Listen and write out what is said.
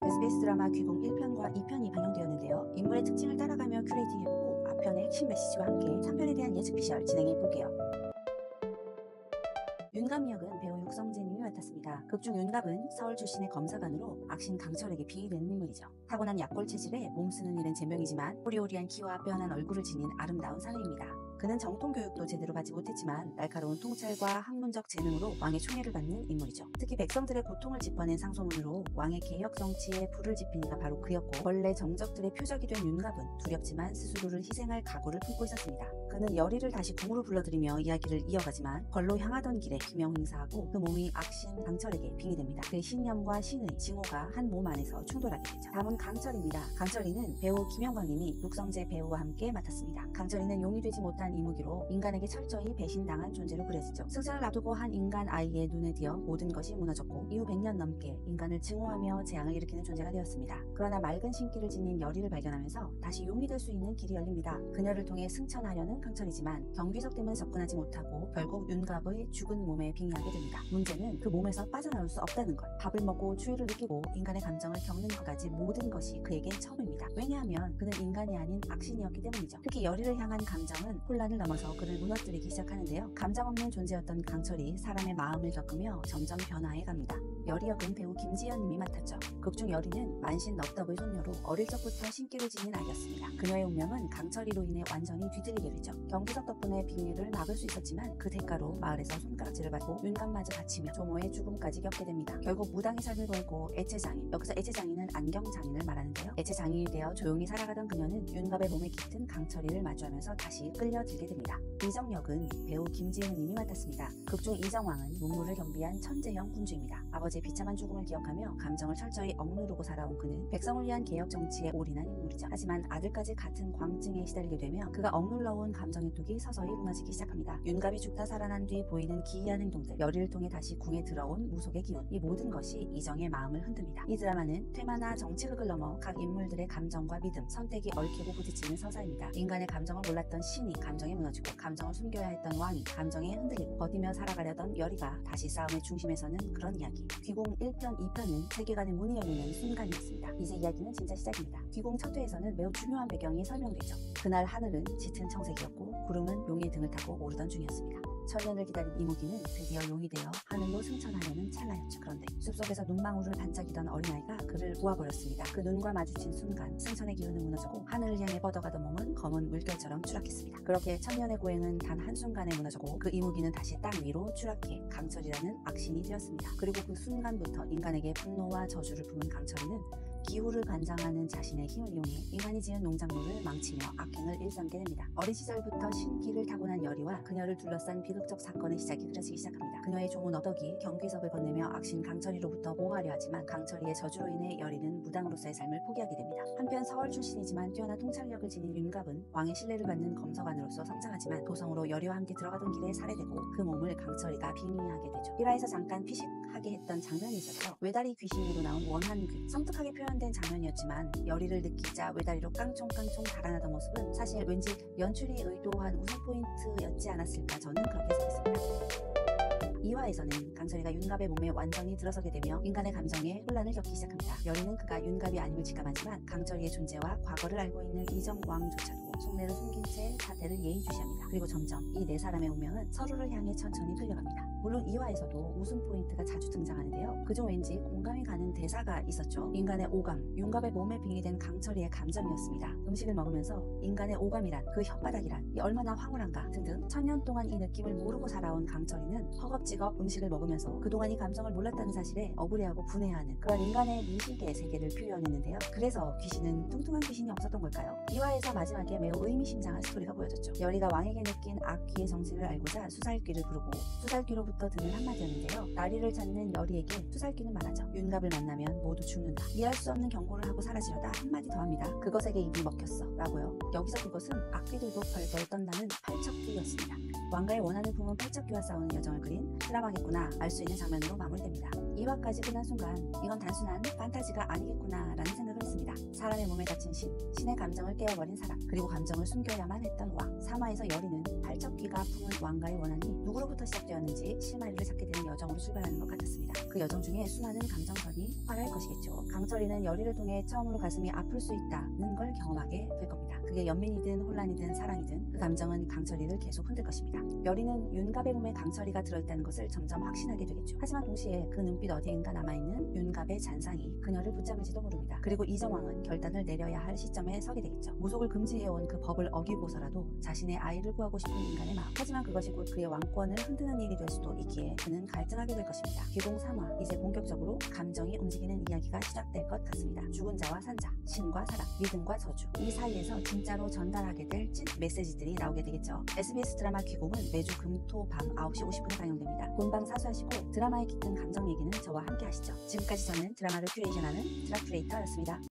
SBS 드라마 귀공 1편과 2편이 방영되었는데요. 인물의 특징을 따라가며 큐레이팅해보고 앞편의 핵심 메시지와 함께 3편에 대한 예측 비주얼 진행해볼게요. 윤갑 역은 배우 육성재님이 맡았습니다. 극중 윤갑은 서울 출신의 검사관으로 악신 강철에게 빙의되는 인물이죠. 타고난 약골 체질에 몸쓰는 일은 제명이지만 호리호리한 키와 빼어난 얼굴을 지닌 아름다운 사내입니다. 그는 정통교육도 제대로 받지 못했지만 날카로운 통찰과 학문적 재능으로 왕의 총애를 받는 인물이죠. 특히 백성들의 고통을 짚어낸 상소문으로 왕의 개혁 정치에 불을 지핀 이가 바로 그였고, 원래 정적들의 표적이 된 윤갑은 두렵지만 스스로를 희생할 각오를 품고 있었습니다. 그는 열의를 다시 궁으로 불러들이며 이야기를 이어가지만 벌로 향하던 길에 기명 행사하고 그 몸이 악신 강철에게 빙의됩니다. 그의 신념과 신의 징호가 한 몸 안에서 충돌하게 되죠. 다음은 강철입니다. 강철이는 배우 김영광님이 육성재 배우와 함께 맡았습니다. 강철이는 용이 되지 못한 이무기로 인간에게 철저히 배신당한 존재로 그려지죠. 승천을 앞두고 한 인간 아이의 눈에 띄어 모든 것이 무너졌고 이후 100년 넘게 인간을 증오하며 재앙을 일으키는 존재가 되었습니다. 그러나 맑은 신기를 지닌 열의를 발견하면서 다시 용이 될 수 있는 길이 열립니다. 그녀를 통해 승천하려는 강철이지만 경비석 때문에 접근하지 못하고 결국 윤갑의 죽은 몸에 빙의하게 됩니다. 문제는 그 몸에서 빠져나올 수 없다는 것. 밥을 먹고 추위를 느끼고 인간의 감정을 겪는 것까지 모든 것이 그에겐 처음입니다. 왜냐하면 그는 인간이 아닌 악신이었기 때문이죠. 특히 열의를 향한 감정은 혼란을 넘어서 그를 무너뜨리기 시작하는데요. 감정 없는 존재였던 강철이 사람의 마음을 겪으며 점점 변화해 갑니다. 열의 역은 배우 김지연님이 맡았죠. 극중 열의는 만신 넙덕의 손녀로 어릴 적부터 신기를 지닌 아이였습니다. 그녀의 운명은 강철이로 인해 완전히 뒤틀리게 되죠. 경비석 덕분에 빙의를 막을 수 있었지만 그 대가로 마을에서 손가락질을 받고 윤갑마저 다치며 조모의 죽음까지 겪게 됩니다. 결국 무당의 삶을 걸고 애체장인, 여기서 애체장인은 안경장인을 말하는데요. 애체장인이 되어 조용히 살아가던 그녀는 윤갑의 몸에 깃든 강철이를 마주하면서 다시 끌려들게 됩니다. 이정 역은 배우 김지훈님이 맡았습니다. 극중 이정왕은 문무를 경비한 천재형 군주입니다. 아버지의 비참한 죽음을 기억하며 감정을 철저히 억누르고 살아온 그는 백성을 위한 개혁 정치에 올인한 인물이죠. 하지만 아들까지 같은 광증에 시달리게 되며 그가 억눌러온 감정의 뚝이 서서히 무너지기 시작합니다. 윤갑이 죽다 살아난 뒤 보이는 기이한 행동들, 열의를 통해 다시 궁에 들어온 무속의 기운, 이 모든 것이 이정의 마음을 흔듭니다. 이 드라마는 퇴마나 정치극을 넘어 각 인물들의 감정과 믿음, 선택이 얽히고 부딪히는 서사입니다. 인간의 감정을 몰랐던 신이 감정에 무너지고 감정을 숨겨야 했던 왕이 감정에 흔들리고 버티며 살아가려던 열의가 다시 싸움의 중심에 서는 그런 이야기. 귀공 1편, 2편은 세계관의 문이 열리는 순간이었습니다. 이제 이야기는 진짜 시작입니다. 귀공 첫 회에서는 매우 중요한 배경이 설명되죠. 그날 하늘은 짙은 청색이었고 구름은 용의 등을 타고 오르던 중이었습니다. 천년을 기다린 이무기는 드디어 용이 되어 하늘로 승천하려는 찰나였죠. 그런데 숲속에서 눈망울을 반짝이던 어린아이가 그를 보아버렸습니다. 그 눈과 마주친 순간 승천의 기운은 무너지고 하늘을 향해 뻗어가던 몸은 검은 물결처럼 추락했습니다. 그렇게 천년의 고행은 단 한순간에 무너졌고 그 이무기는 다시 땅 위로 추락해 강철이라는 악신이 되었습니다. 그리고 그 순간부터 인간에게 분노와 저주를 품은 강철이는 기후를 관장하는 자신의 힘을 이용해 인간이 지은 농작물을 망치며 악행을 일삼게 됩니다. 어린 시절부터 신기를 타고난 열의와 그녀를 둘러싼 비극적 사건의 시작이 그려지기 시작합니다. 그녀의 조모 너덕이 경귀석을 건네며 악신 강철이로부터 보호하려 하지만 강철이의 저주로 인해 열의는 무당으로서의 삶을 포기하게 됩니다. 한편 서울 출신이지만 뛰어난 통찰력을 지닌 윤갑은 왕의 신뢰를 받는 검사관으로서 성장하지만 도성으로 열의와 함께 들어가던 길에 살해되고 그 몸을 강철이가 빙의하게 되죠. 1화에서 잠깐 피식하게 했던 장면이 있었죠. 외다리 귀신으로 나온 원한귀. 섬뜩하게 표현된 장면이었지만 열의를 느끼자 외다리로 깡총깡총 달아나던 모습은 사실 왠지 연출이 의도한 우선 포인트였지 않았을까, 저는 그렇게 생각했습니다. 2화에서는 강철이가 윤갑의 몸에 완전히 들어서게 되며 인간의 감정에 혼란을 겪기 시작합니다. 열의는 그가 윤갑이 아님을 직감하지만 강철이의 존재와 과거를 알고 있는 이정왕조차도 속내를 숨긴 채 사태를 예의주시합니다. 그리고 점점 이 네 사람의 운명은 서로를 향해 천천히 끌려갑니다. 물론 2화에서도 웃음 포인트가 자주 등장하는데요. 그중 왠지 공감이 가는 대사가 있었죠. 인간의 오감, 윤갑의 몸에 빙의된 강철이의 감정이었습니다. 음식을 먹으면서 인간의 오감이란, 그 혓바닥이란 이 얼마나 황홀한가 등등 천년 동안 이 느낌을 모르고 살아온 강철이는 허겁지겁 음식을 먹으면서 그동안 이 감정을 몰랐다는 사실에 억울해하고 분해하는 그런 인간의 미식의 세계를 표현했는데요. 그래서 귀신은 뚱뚱한 귀신이 없었던 걸까요? 2화에서 마지막에 매우 의미심장한 스토리가 보여졌죠. 열의가 왕에게 느낀 악귀의 정신을 알고자 수살귀를 부르고 수살귀로부터 듣는 한마디였는데요. 나리를 찾는 열의에게 수살귀는 말하죠. 윤갑을 만나면 모두 죽는다. 이해할 수 없는 경고를 하고 사라지려다 한마디 더 합니다. 그것에게 입이 먹혔어 라고요. 여기서 그것은 악귀들도 벌벌 떤다는 팔척귀였습니다. 왕가의 원한을 품은 팔척귀와 싸우는 여정을 그린 드라마겠구나 알 수 있는 장면으로 마무리됩니다. 2화까지 끝난 순간 이건 단순한 판타지가 아니겠구나 라는 생각을 했습니다. 사람의 몸에 갇힌 신의 감정을 깨워버린 사람, 그리고 감정을 숨겨야만 했던 왕. 3화에서 여리는 팔척귀가 품은 왕가의 원한이 누구로부터 시작되었는지 실마리를 찾게 되는 여정으로 출발하는 것 같았습니다. 그 여정 중에 수많은 감정선이 활할 것이겠죠. 강철이는 여리를 통해 처음으로 가슴이 아플 수 있다는 걸 경험하게 될 겁니다. 그게 연민이든 혼란이든 사랑이든 그 감정은 강철이를 계속 흔들 것입니다. 여리는 윤갑의 몸에 강철이가 들어있다는 것을 점점 확신하게 되겠죠. 하지만 동시에 그 눈빛 어디엔가 남아있는 윤갑의 잔상이 그녀를 붙잡을지도 모릅니다. 그리고 이정왕은 결단을 내려야 할 시점에 서게 되겠죠. 무속을 금지해온 그 법을 어기고서라도 자신의 아이를 구하고 싶은 인간의 마음. 하지만 그것이 곧 그의 왕권을 흔드는 일이 될 수도 있기에 그는 갈등하게 될 것입니다. 귀공 3화, 이제 본격적으로 감정이 움직이는 이야기가 시작될 것 같습니다. 죽은 자와 산자, 신과 사랑, 믿음과 저주, 이 사이에서 진짜로 전달하게 될 찐 메시지들이 나오게 되겠죠. SBS 드라마 귀공은 매주 금, 토, 밤 9시 50분에 방영됩니다. 본방 사수하시고 드라마에 깃든 감정 얘기는 저와 함께 하시죠. 지금까지 저는 드라마를 큐레이션하는 드라큐레이터였습니다.